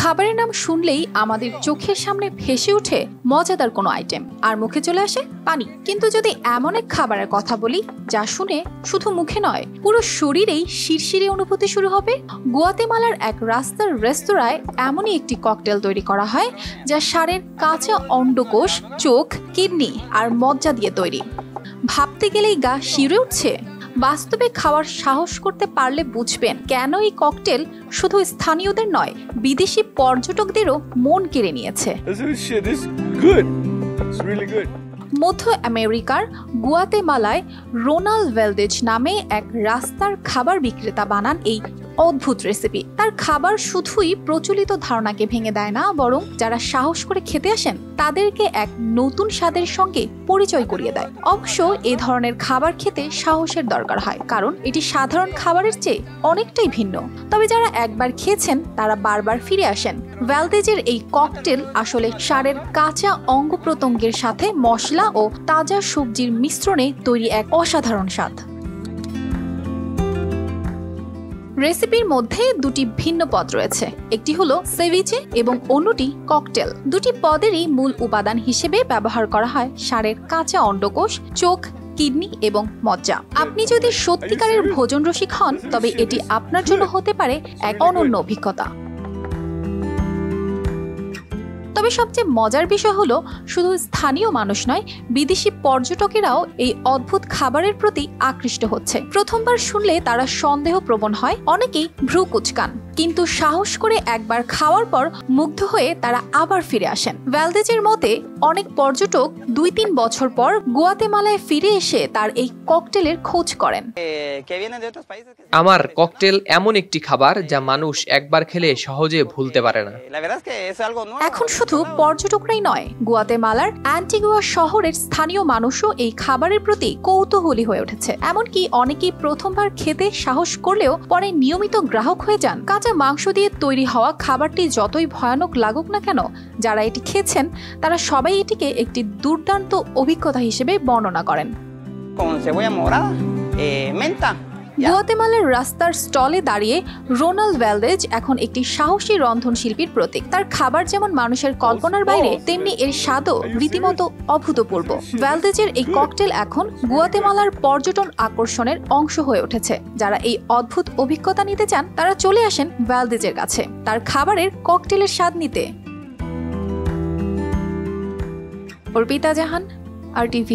খাবারের নাম শুনলেই আমাদের চোখের সামনে ভেসে ওঠে মজাদার কোনো আইটেম, আর মুখে চলে আসে পানি। কিন্তু যদি এমন এক খাবারের কথা বলি যা শুনে শুধু মুখে নয়, পুরো শরীরেই শিরশিরে অনুভূতি শুরু হবে। গুয়াতেমালার এক রাস্তার রেস্তোরাঁয় এমনই একটি ককটেল তৈরি করা হয় যা ষাঁড়ের কাঁচা অন্ডকোষ, চোখ, কিডনি আর মজ্জা দিয়ে তৈরি। ভাবতে গেলেই গা শিউরে উঠছে। বাস্তবে খাওয়ার সাহস করতে পারলে বুঝবেন কেন এই ককটেল শুধু স্থানীয়দের নয়, বিদেশি পর্যটকদেরও মন কেড়ে নিয়েছে। মধ্য আমেরিকার গুয়াতেমালায় রোনাল্ড ভ্যালদেজ নামে এক রাস্তার খাবার বিক্রেতা বানান এই অদ্ভুত রেসিপি। তার খাবার শুধুই প্রচলিত ধারণাকে ভেঙে দেয় না, বরং যারা সাহস করে খেতে আসেন তাদেরকে এক নতুন স্বাদের সঙ্গে পরিচয় করিয়ে দেয়। অবশ্য এই ধরনের খাবার খেতে সাহসের দরকার হয়, কারণ এটি সাধারণ খাবারের চেয়ে অনেকটাই ভিন্ন। তবে যারা একবার খেয়েছেন তারা বারবার ফিরে আসেন। ভ্যালদেজের এই ককটেল আসলে ষাঁড়ের কাঁচা অঙ্গ প্রত্যঙ্গের সাথে মশলা ও তাজা সবজির মিশ্রণে তৈরি এক অসাধারণ স্বাদ। রেসিপির মধ্যে দুটি ভিন্ন পদ রয়েছে, একটি হলো সেভিচে এবং অন্যটি ককটেল। দুটি পদেরই মূল উপাদান হিসেবে ব্যবহার করা হয় ষাঁড়ের কাঁচা অন্ডকোষ, চোখ, কিডনি এবং মজ্জা। আপনি যদি সত্যিকারের ভোজন রসিক হন তবে এটি আপনার জন্য হতে পারে এক অনন্য অভিজ্ঞতা। তবে সবচেয়ে মজার বিষয় হলো শুধু স্থানীয় মানুষ নয়, বিদেশি পর্যটকেরাও এই অদ্ভুত খাবারের প্রতি আকৃষ্ট হচ্ছে। প্রথমবার শুনলে তারা সন্দেহপ্রবণ হয়, অনেকেই ভ্রু কুঁচকান, কিন্তু সাহস করে একবার খাওয়ার পর মুগ্ধ হয়ে তারা আবার ফিরে আসেন। ভ্যালদেজের মতে অনেক পর্যটক 2-3 বছর পর গুয়াতেমালায় ফিরে এসে তার এই ককটেলের খোঁজ করেন। আমার ককটেল এমন একটি খাবার যা মানুষ একবার খেলে সহজে ভুলতে পারে না। এখন শুধু পর্যটকরাই নয়, গুয়াতেমালার অ্যান্টিগুয়া শহরের স্থানীয় মানুষও এই খাবারের প্রতি কৌতূহলী হয়ে উঠেছে। এমনকি অনেকেই প্রথমবার খেতে সাহস করলেও পরে নিয়মিত গ্রাহক হয়ে যান। কাঁচা মাংস দিয়ে তৈরি হওয়া খাবারটি যতই ভয়ানক লাগুক না কেন, যারা এটি খেয়েছেন তারা সবাই এটিকে একটি দুর্দান্ত অভিজ্ঞতা হিসেবে বর্ণনা করেন। গুয়াতেমালার রাস্তার স্টলে দাঁড়িয়ে রোনাল্ড ভ্যালদেজ এখন একটি সাহসী রন্ধনশিল্পীর প্রতীক। তার খাবার যেমন মানুষের কল্পনার বাইরে, তেমনি এর স্বাদও রীতিমতো অভূতপূর্ব। ভ্যালদেজের এই ককটেল এখন গুয়াতেমালার পর্যটন আকর্ষণের অংশ হয়ে উঠেছে। যারা এই অদ্ভুত অভিজ্ঞতা নিতে চান তারা চলে আসেন ভ্যালদেজের কাছে তার খাবারের ককটেলের স্বাদ নিতে। অর্পিতা জাহান, RTV।